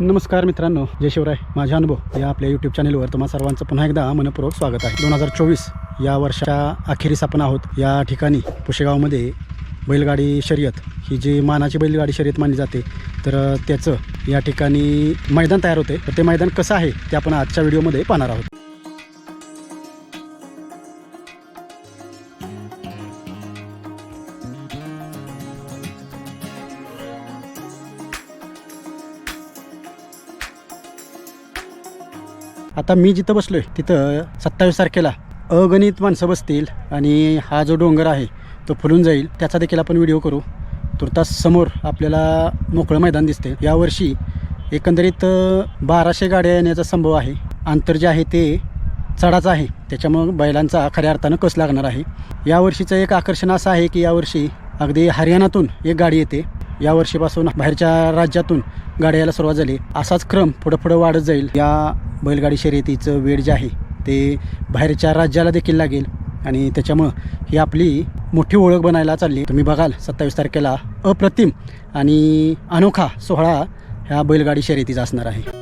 नमस्कार मित्रांनो, जय शिवराय. माझा अनुभव या आपल्या यूट्यूब चॅनलवर तुम्हा सर्वांचं पुन्हा एकदा मनपूर्वक स्वागत आहे. 2024 या वर्षाच्या अखेरीस आपण आहोत. या ठिकाणी पुशेगावमध्ये बैलगाडी शर्यत ही जी मानाची बैलगाडी शर्यत मानली जाते, तर त्याचं या ठिकाणी मैदान तयार होते. तर ते मैदान कसं आहे ते आपण आजच्या व्हिडिओमध्ये पाहणार आहोत. आता मी जिथं बसलोय तिथं 27 तारखेला अगणित माणसं बसतील आणि हा जो डोंगर आहे तो फुलून जाईल, त्याचा देखील आपण व्हिडिओ करू. तुर्तास समोर आपल्याला मोकळं मैदान दिसते. यावर्षी एकंदरीत 1200 गाड्या येण्याचा संभव आहे. अंतर जे आहे ते चढाचं आहे, त्याच्यामुळं बैलांचा खऱ्या अर्थानं कस लागणार आहे. यावर्षीचं एक आकर्षण असं आहे की यावर्षी अगदी हरियाणातून एक गाडी येते. यावर्षीपासून बाहेरच्या राज्यातून गाड्या यायला सुरुवात झाली. असाच क्रम पुढं वाढत जाईल. या बैलगाडी शर्यतीचं वेळ जे आहे ते बाहेरच्या राज्याला देखील लागेल आणि त्याच्यामुळं ही आपली मोठी ओळख बनायला चालली. तुम्ही बघाल 27 तारखेला अप्रतिम आणि अनोखा सोहळा ह्या बैलगाडी शर्यतीचा असणार आहे.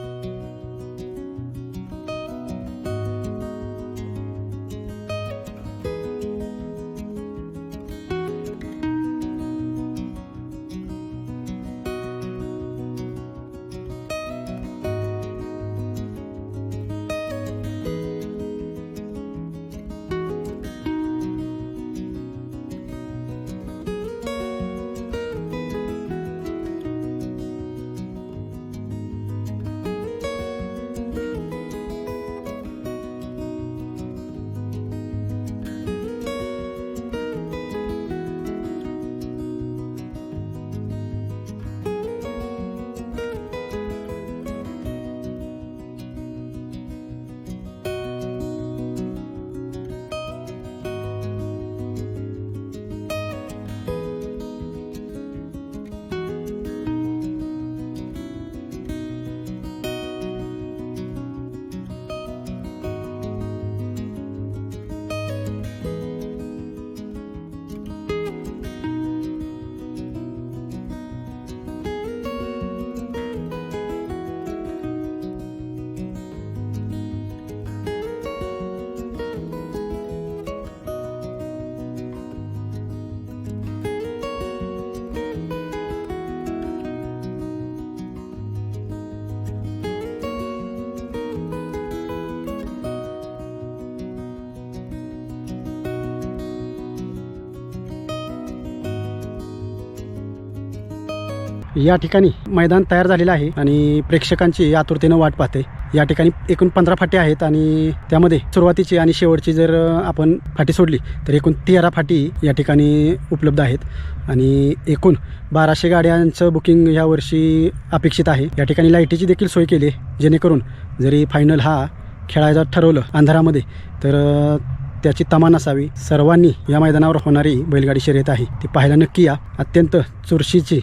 या ठिकाणी मैदान तयार झालेलं आहे आणि प्रेक्षकांची आतुरतेनं वाट पाहते. या ठिकाणी एकूण 15 फाटी आहेत आणि त्यामध्ये सुरुवातीची आणि शेवटची जर आपण फाटी सोडली तर एकूण 13 फाटी या ठिकाणी उपलब्ध आहेत आणि एकूण 1200 गाड्यांचं बुकिंग यावर्षी अपेक्षित आहे. या ठिकाणी लाईटीची देखील सोय केली, जेणेकरून जरी फायनल हा खेळायचं ठरवलं अंधारामध्ये तर त्याची तमा नसावी. सर्वांनी या मैदानावर होणारी बैलगाडी शर्यत आहे ती पाहायला नक्की या. अत्यंत चुरशीची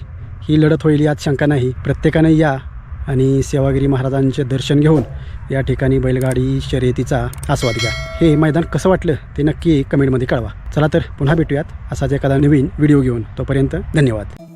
ही लढत होईल यात शंका नाही. प्रत्येकाने या आणि सेवागिरी महाराजांचे दर्शन घेऊन या ठिकाणी बैलगाडी शर्यतीचा आस्वाद घ्या. हे मैदान कसं वाटलं ते नक्की कमेंटमध्ये कळवा. चला तर पुन्हा भेटूयात असाच एखादा नवीन व्हिडिओ घेऊन. तोपर्यंत धन्यवाद.